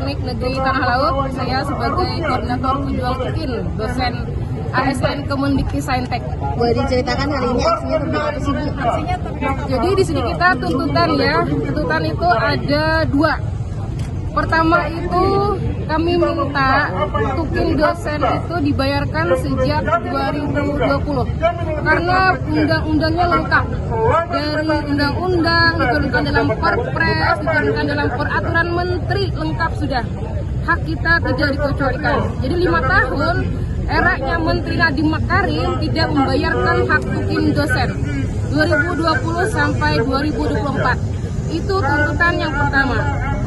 Teknik Negeri Tanah Laut, saya sebagai koordinator penjual tukin, dosen ASN Kemendikti-Saintek. Boleh diceritakan hari ini aksinya tentang apa sih, Bu? Jadi di sini kita tuntutan ya, tuntutan itu ada dua. Pertama itu kami minta tukin dosen itu dibayarkan sejak 2020 karena undang-undangnya lengkap, dari undang-undang diturunkan dalam Perpres, diturunkan dalam peraturan menteri, lengkap sudah. Hak kita tidak dikecualikan. Jadi 5 tahun eranya Menteri Nadiem Makarim tidak membayarkan hak tukin dosen 2020 sampai 2024. Itu tuntutan yang pertama.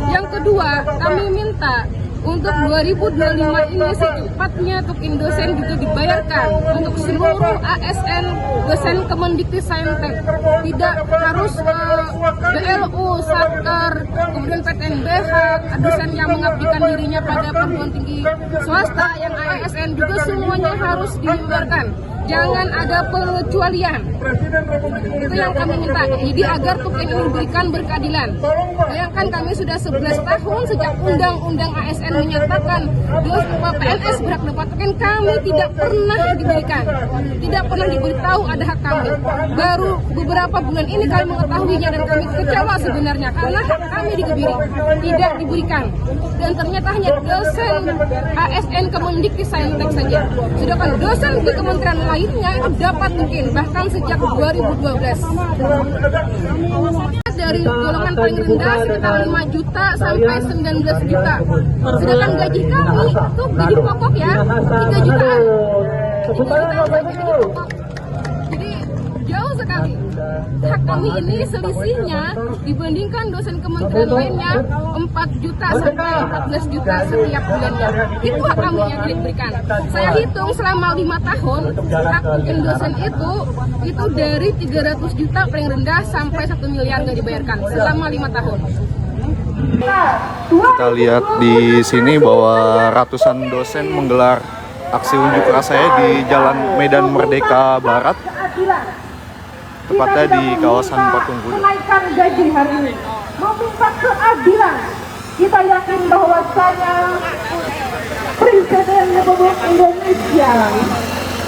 Yang kedua, kami minta untuk 2025 ini secepatnya tukin dosen juga dibayarkan untuk seluruh ASN dosen Kemendikti-Saintek. Tidak harus BLU, Satker, kemudian PTNBH, dosen yang mengabdikan dirinya pada perguruan tinggi swasta yang ASN juga semuanya harus dibayarkan. Jangan ada pengecualian. Itu yang kami minta. Jadi agar tukin ini diberikan berkeadilan. Bayangkan kami sudah 11 tahun sejak undang-undang ASN menyatakan PNS berhak dapat tukin, kami tidak pernah diberikan. Tidak pernah diberitahu ada hak kami. Baru beberapa bulan ini kami mengetahuinya dan kami kecewa sebenarnya karena hak kami di Kediri tidak diberikan. Dan ternyata hanya dosen ASN Kemendikti-Saintek saja. Sedangkan dosen di kementerian lainnya itu dapat mungkin bahkan sejak 2012. Dari golongan paling rendah sekitar 5 juta sampai 19 juta. Sedangkan gaji kami itu gaji pokok ya 3 jutaan. 3 jutaan gaji pokok. Jadi jauh sekali. Hak kami ini selisihnya dibandingkan dosen kementerian lainnya 4 juta sampai 14 juta setiap bulannya. Itu hak kami yang diberikan. Saya hitung selama 5 tahun hak tukin dosen itu dari 300 juta paling rendah sampai 1 miliar nggak dibayarkan selama 5 tahun. Kita lihat di sini bahwa ratusan dosen menggelar aksi unjuk rasanya di Jalan Medan Merdeka Barat, tepatnya di kawasan Patung Kuda. Menaikkan gaji hari ini, meminta keadilan. Kita yakin bahwasanya Presiden Republik Indonesia,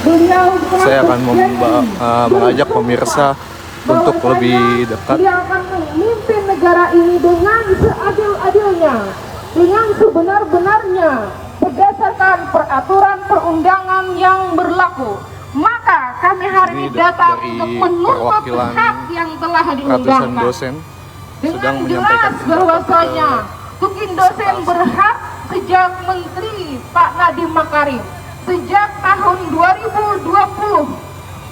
beliau Saya akan mengajak pemirsa untuk lebih dekat. Beliau akan memimpin negara ini dengan seadil-adilnya, dengan sebenar-benarnya, berdasarkan peraturan perundangan yang berlaku. Maka kami hari ini datang untuk menuntut hak yang telah diundangkan. Dosen dengan jelas bahwasanya tukin dosen berhak sejak Menteri Pak Nadiem Makarim. Sejak tahun 2020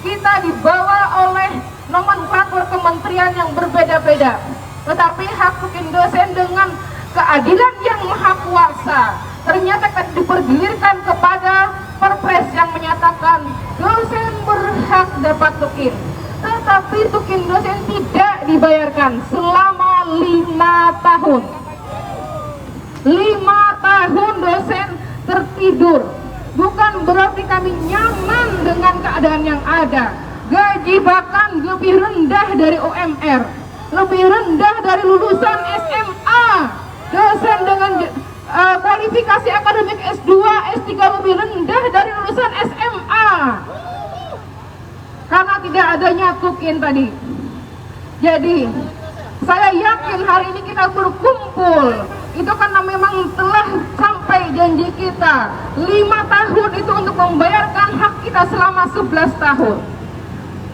kita dibawa oleh nomenklatur kementerian yang berbeda-beda. Tetapi hak tukin dosen dengan keadilan yang maha kuasa ternyata dipergulirkan kepada Perpres yang menyatakan dosen berhak dapat tukin, tetapi tukin dosen tidak dibayarkan selama 5 tahun. 5 tahun dosen tertidur. Bukan berarti kami nyaman dengan keadaan yang ada. Gaji bahkan lebih rendah dari UMR, lebih rendah dari lulusan SMA. Dosen dengan kualifikasi akademik S2, S3 lebih rendah dari lulusan SMA. Karena tidak adanya tukin tadi. Jadi saya yakin hari ini kita berkumpul itu karena memang telah sampai janji kita 5 tahun itu untuk membayarkan hak kita selama 11 tahun.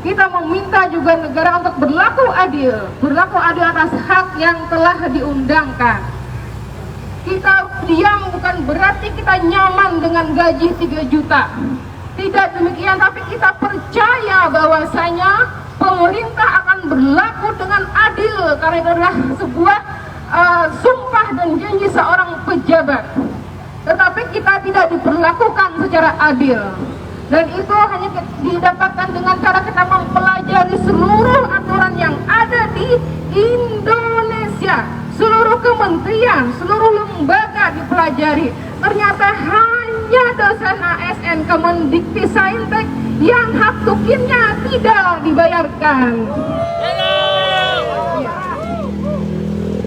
Kita meminta juga negara untuk berlaku adil atas hak yang telah diundangkan. Kita diam bukan berarti kita nyaman dengan gaji 3 juta. Tidak demikian, tapi kita percaya bahwasanya pemerintah akan berlaku dengan adil karena itu adalah sebuah sumpah dan janji seorang pejabat. Tetapi kita tidak diperlakukan secara adil. Dan itu hanya didapatkan dengan cara kita mempelajari seluruh aturan yang ada di Indonesia. Seluruh kementerian, seluruh lembaga dipelajari. Ternyata hanya dosen ASN Kemendikti-Saintek yang hak tukinnya tidak dibayarkan.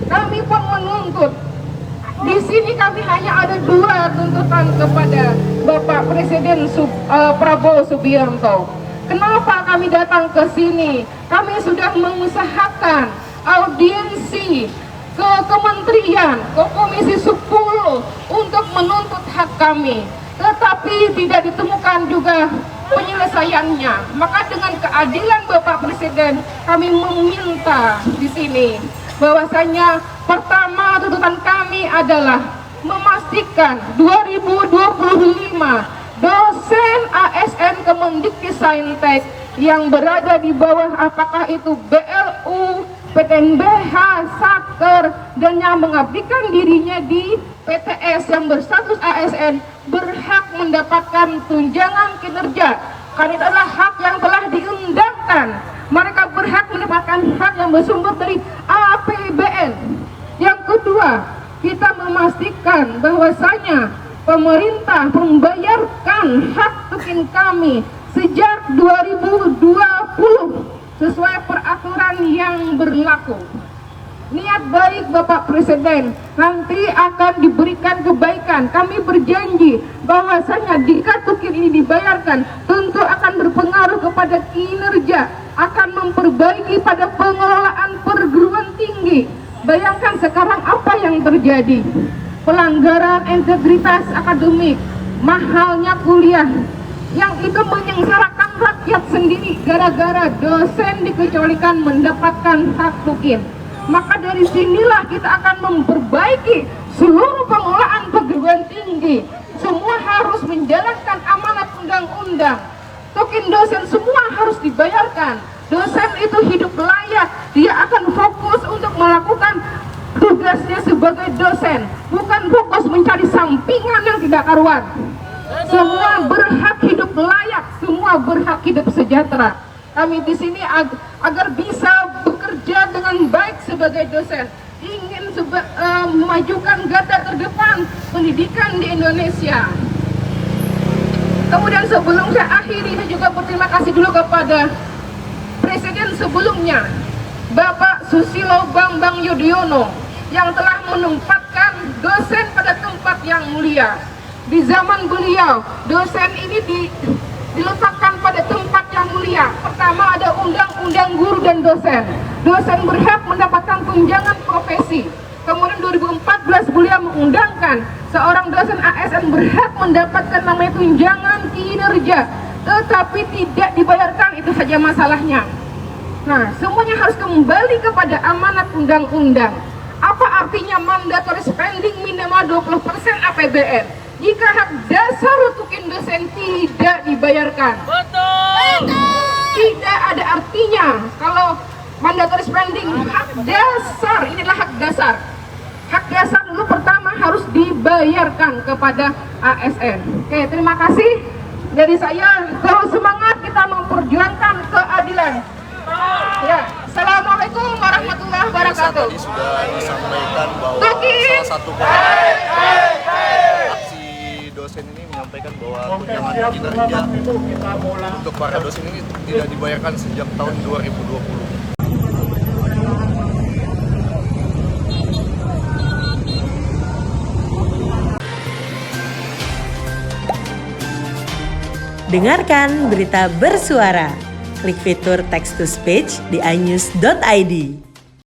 Kami pun menuntut Di sini kami hanya ada dua tuntutan kepada Bapak Presiden Prabowo Subianto. Kenapa kami datang ke sini? Kami sudah mengusahakan audiensi ke Kementerian, ke Komisi 10 untuk menuntut hak kami, tetapi tidak ditemukan juga penyelesaiannya. Maka dengan keadilan Bapak Presiden, kami meminta di sini bahwasanya pertama tuntutan kami adalah memastikan 2025 dosen ASN Kemendikbudristek yang berada di bawah apakah itu BLU, PTNBH, Satker, dan yang mengabdikan dirinya di PTS yang berstatus ASN berhak mendapatkan tunjangan kinerja karena itu adalah hak yang telah diundangkan. Mereka berhak mendapatkan hak yang bersumber dari APBN. Yang kedua, kita memastikan bahwasanya pemerintah membayarkan hak tukin kami sejak 2020 sesuai peraturan yang berlaku. Niat baik Bapak Presiden, nanti akan diberikan kebaikan. Kami berjanji bahwasanya jika tukin ini dibayarkan, tentu akan berpengaruh kepada kinerja, akan memperbaiki pada pengelolaan perguruan tinggi. Bayangkan sekarang apa yang terjadi, pelanggaran integritas akademik, mahalnya kuliah, yang itu menyengsarakan rakyat sendiri gara-gara dosen dikecualikan mendapatkan hak tukin. Maka dari sinilah kita akan memperbaiki seluruh pengelolaan perguruan tinggi. Semua harus menjalankan amanat undang-undang. Tukin dosen semua harus dibayarkan. Dosen itu hidup layak, dia akan fokus untuk melakukan tugasnya sebagai dosen, bukan fokus mencari sampingan yang tidak karuan. Semua berhak hidup layak, semua berhak hidup sejahtera. Kami di sini agar bisa bekerja dengan baik sebagai dosen, ingin memajukan garda terdepan pendidikan di Indonesia. Kemudian sebelum saya akhiri, saya juga berterima kasih dulu kepada Presiden sebelumnya, Bapak Susilo Bambang Yudhoyono, yang telah menempatkan dosen pada tempat yang mulia. Di zaman beliau, dosen ini diletakkan pada tempat yang mulia. Pertama ada undang-undang guru dan dosen. Dosen berhak mendapatkan tunjangan profesi. Kemudian 2014 beliau mengundangkan seorang dosen ASN berhak mendapatkan namanya tunjangan kinerja, tetapi tidak dibayarkan, itu saja masalahnya. Nah, semuanya harus kembali kepada amanat undang-undang. Apa artinya mandatory spending minimal 20% APBN jika hak dasar tukin dosen tidak dibayarkan? Betul. Tidak ada artinya kalau mandatory spending hak dasar, inilah hak dasar. Hak dasar dulu pertama harus dibayarkan kepada ASN. Oke, terima kasih dari saya. Terus semangat kita memperjuangkan keadilan. Ya, assalamualaikum warahmatullahi wabarakatuh. Tadi sudah disampaikan bahwa salah satu aksi dosen ini menyampaikan bahwa tunjangan kinerja untuk para dosen ini tidak dibayarkan sejak tahun 2020. Dengarkan berita bersuara. Klik fitur text to speech di inews.id.